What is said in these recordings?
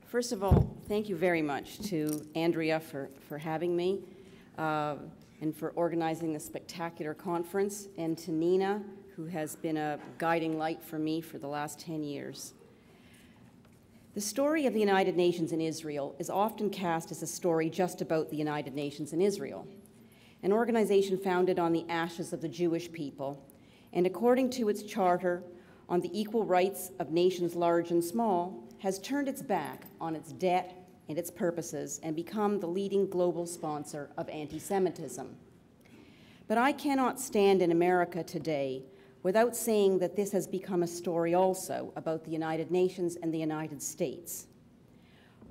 First of all, thank you very much to Andrea for having me and for organizing this spectacular conference, and to Nina, who has been a guiding light for me for the last 10 years. The story of the United Nations in Israel is often cast as a story just about the United Nations in Israel, an organization founded on the ashes of the Jewish people, and according to its charter on the equal rights of nations large and small, has turned its back on its debt and its purposes and become the leading global sponsor of anti-Semitism. But I cannot stand in America today without saying that this has become a story also about the United Nations and the United States.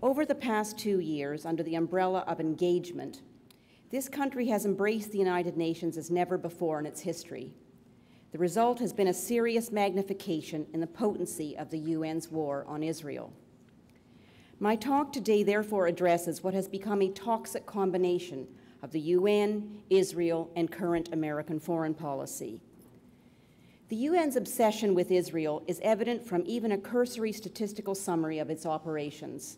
Over the past 2 years, under the umbrella of engagement, this country has embraced the United Nations as never before in its history. The result has been a serious magnification in the potency of the UN's war on Israel. My talk today therefore addresses what has become a toxic combination of the UN, Israel, and current American foreign policy. The UN's obsession with Israel is evident from even a cursory statistical summary of its operations.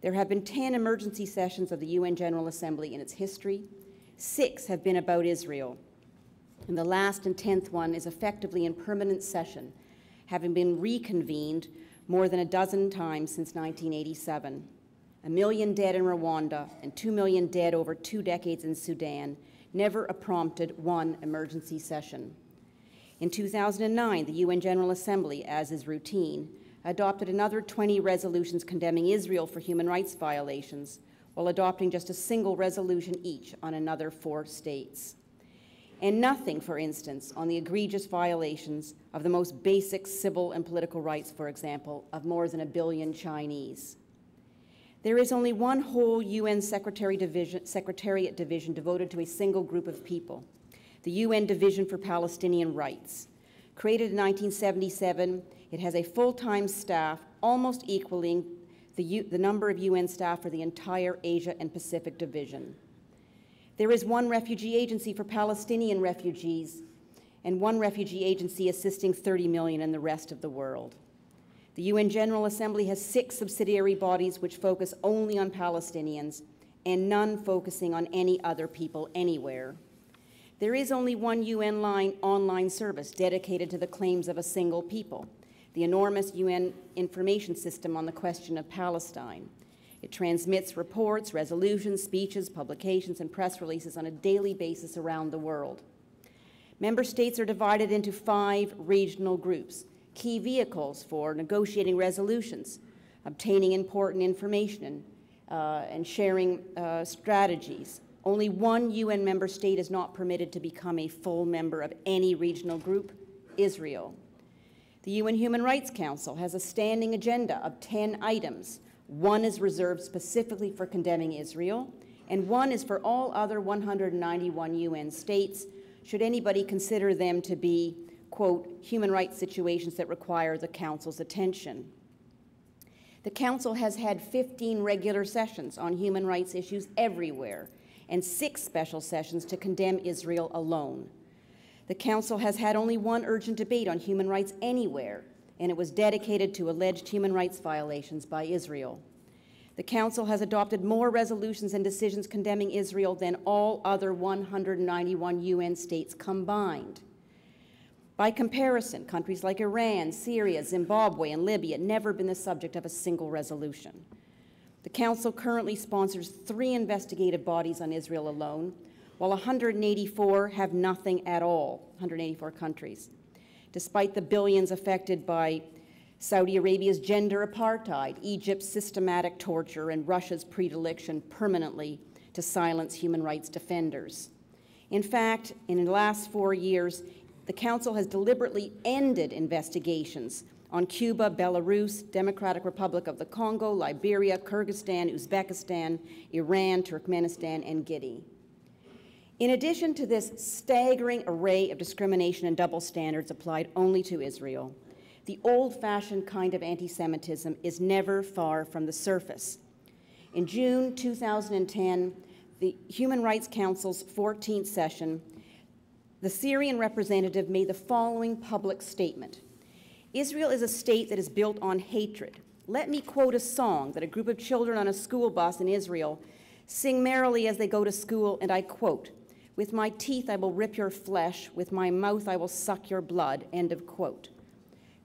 There have been 10 emergency sessions of the UN General Assembly in its history. 6 have been about Israel. And the last and 10th one is effectively in permanent session, having been reconvened more than a dozen times since 1987. 1 million dead in Rwanda and 2 million dead over 2 decades in Sudan never prompted one emergency session. In 2009, the UN General Assembly, as is routine, adopted another 20 resolutions condemning Israel for human rights violations, while adopting just a single resolution each on another 4 states. And nothing, for instance, on the egregious violations of the most basic civil and political rights, for example, of more than 1 billion Chinese. There is only one whole UN Secretariat division devoted to a single group of people, the UN Division for Palestinian Rights. Created in 1977, it has a full-time staff almost equaling the number of UN staff for the entire Asia and Pacific Division. There is one refugee agency for Palestinian refugees and one refugee agency assisting 30 million in the rest of the world. The UN General Assembly has 6 subsidiary bodies which focus only on Palestinians and none focusing on any other people anywhere. There is only one UN online service dedicated to the claims of a single people, the enormous UN information system on the question of Palestine. It transmits reports, resolutions, speeches, publications, and press releases on a daily basis around the world. Member states are divided into 5 regional groups, key vehicles for negotiating resolutions, obtaining important information, and sharing strategies. Only one UN member state is not permitted to become a full member of any regional group, Israel. The UN Human Rights Council has a standing agenda of 10 items. 1 is reserved specifically for condemning Israel, and 1 is for all other 191 UN states, should anybody consider them to be, quote, human rights situations that require the Council's attention. The Council has had 15 regular sessions on human rights issues everywhere, and 6 special sessions to condemn Israel alone. The Council has had only 1 urgent debate on human rights anywhere, and it was dedicated to alleged human rights violations by Israel. The Council has adopted more resolutions and decisions condemning Israel than all other 191 UN states combined. By comparison, countries like Iran, Syria, Zimbabwe, and Libya have never been the subject of a single resolution. The Council currently sponsors 3 investigative bodies on Israel alone, while 184 have nothing at all, 184 countries, despite the billions affected by Saudi Arabia's gender apartheid, Egypt's systematic torture, and Russia's predilection permanently to silence human rights defenders. In fact, in the last 4 years, the Council has deliberately ended investigations on Cuba, Belarus, Democratic Republic of the Congo, Liberia, Kyrgyzstan, Uzbekistan, Iran, Turkmenistan, and Guinea. In addition to this staggering array of discrimination and double standards applied only to Israel, the old-fashioned kind of anti-Semitism is never far from the surface. In June 2010, the Human Rights Council's 14th session, the Syrian representative made the following public statement: Israel is a state that is built on hatred, let me quote a song that a group of children on a school bus in Israel sing merrily as they go to school, and I quote, "With my teeth I will rip your flesh, with my mouth I will suck your blood," end of quote.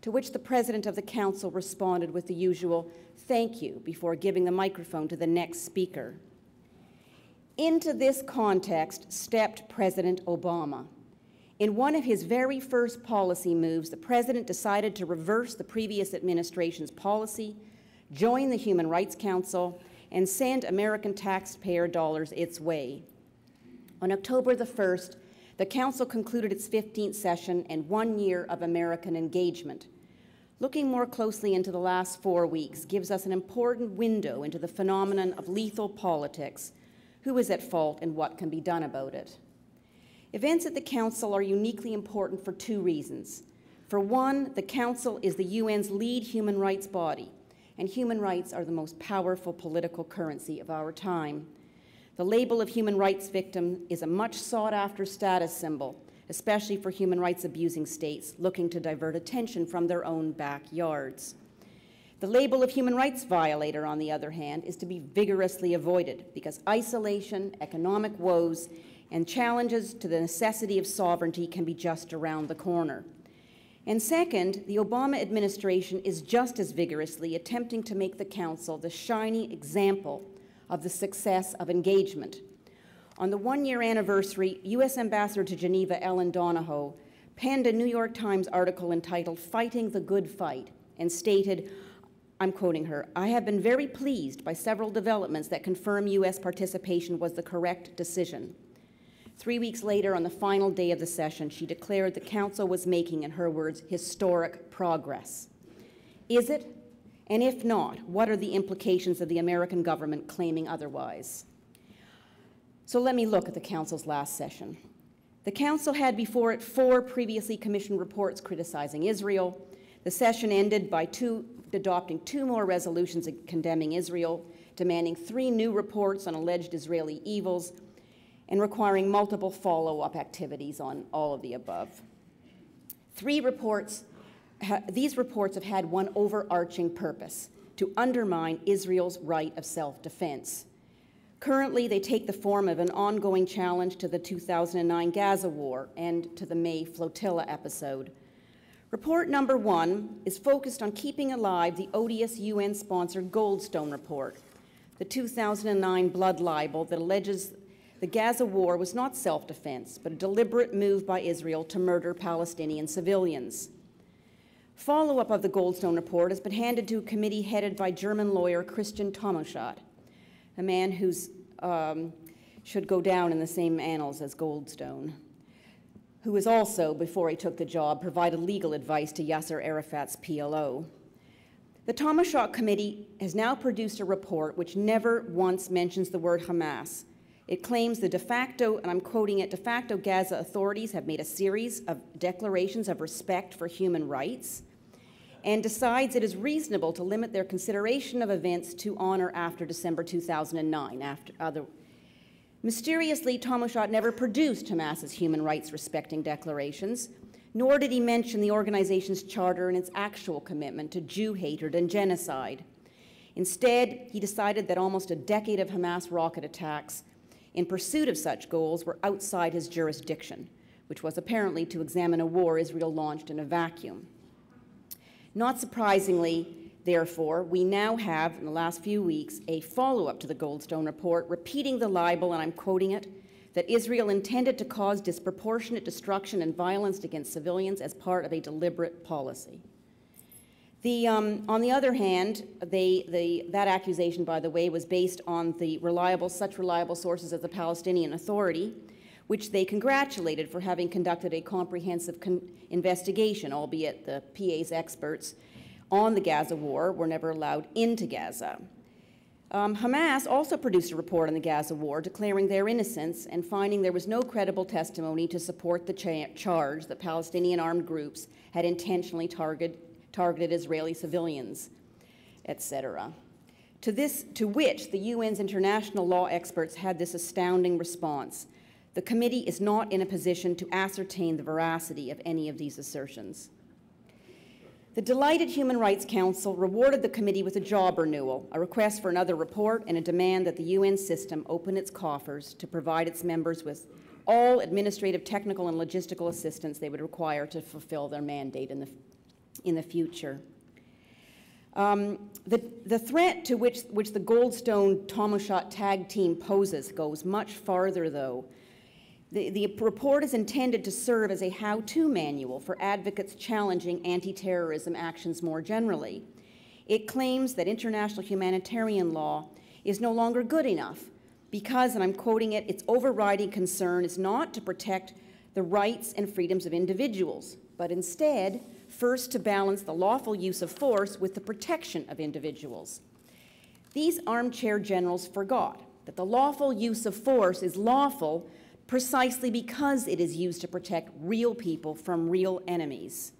To which the president of the council responded with the usual "thank you" before giving the microphone to the next speaker. Into this context stepped President Obama. In one of his very first policy moves, the president decided to reverse the previous administration's policy, join the Human Rights Council, and send American taxpayer dollars its way. On October the 1st, the council concluded its 15th session and 1 year of American engagement. Looking more closely into the last 4 weeks gives us an important window into the phenomenon of lethal politics, who is at fault and what can be done about it. Events at the Council are uniquely important for 2 reasons. For one, the Council is the UN's lead human rights body, and human rights are the most powerful political currency of our time. The label of human rights victim is a much sought-after status symbol, especially for human rights abusing states looking to divert attention from their own backyards. The label of human rights violator, on the other hand, is to be vigorously avoided because isolation, economic woes, and challenges to the necessity of sovereignty can be just around the corner. And second, the Obama administration is just as vigorously attempting to make the Council the shiny example of the success of engagement. On the 1-year anniversary, U.S. Ambassador to Geneva, Ellen Donahoe, penned a New York Times article entitled "Fighting the Good Fight" and stated, I'm quoting her, "I have been very pleased by several developments that confirm U.S. participation was the correct decision." 3 weeks later, on the final day of the session, she declared the Council was making, in her words, historic progress. Is it? And if not, what are the implications of the American government claiming otherwise? So let me look at the Council's last session. The Council had before it 4 previously commissioned reports criticizing Israel. The session ended by adopting 2 more resolutions condemning Israel, demanding 3 new reports on alleged Israeli evils, and requiring multiple follow-up activities on all of the above. These reports have had one overarching purpose: to undermine Israel's right of self-defense. Currently, they take the form of an ongoing challenge to the 2009 Gaza war and to the May flotilla episode. Report number 1 is focused on keeping alive the odious UN-sponsored Goldstone report, the 2009 blood libel that alleges the Gaza war was not self-defense, but a deliberate move by Israel to murder Palestinian civilians. Follow-up of the Goldstone report has been handed to a committee headed by German lawyer Christian Tomaschat, a man who should go down in the same annals as Goldstone, who has also, before he took the job, provided legal advice to Yasser Arafat's PLO. The Tomaschat Committee has now produced a report which never once mentions the word Hamas. It claims the de facto, and I'm quoting it, de facto Gaza authorities have made a series of declarations of respect for human rights and decides it is reasonable to limit their consideration of events to on or after December 2009. Mysteriously, Tomaschat never produced Hamas's human rights respecting declarations, nor did he mention the organization's charter and its actual commitment to Jew hatred and genocide. Instead, he decided that almost a decade of Hamas rocket attacks in pursuit of such goals were outside his jurisdiction, which was apparently to examine a war Israel launched in a vacuum. Not surprisingly, therefore, we now have, in the last few weeks, a follow-up to the Goldstone report repeating the libel, and I'm quoting it, that Israel intended to cause disproportionate destruction and violence against civilians as part of a deliberate policy. On the other hand, that accusation, by the way, was based on such reliable sources as the Palestinian Authority, which they congratulated for having conducted a comprehensive investigation, albeit the PA's experts on the Gaza war were never allowed into Gaza. Hamas also produced a report on the Gaza war declaring their innocence and finding there was no credible testimony to support the charge that Palestinian armed groups had intentionally targeted Israeli civilians, etc. To which the UN's international law experts had this astounding response: the committee is not in a position to ascertain the veracity of any of these assertions. The delighted Human Rights Council rewarded the committee with a job renewal, a request for another report, and a demand that the UN system open its coffers to provide its members with all administrative, technical, and logistical assistance they would require to fulfill their mandate in the future. The threat to which the Goldstone-Tomoshot tag team poses goes much farther, though. The report is intended to serve as a how-to manual for advocates challenging anti-terrorism actions more generally. It claims that international humanitarian law is no longer good enough because, and I'm quoting it, its overriding concern is not to protect the rights and freedoms of individuals, but instead, first to balance the lawful use of force with the protection of individuals. These armchair generals forgot that the lawful use of force is lawful precisely because it is used to protect real people from real enemies.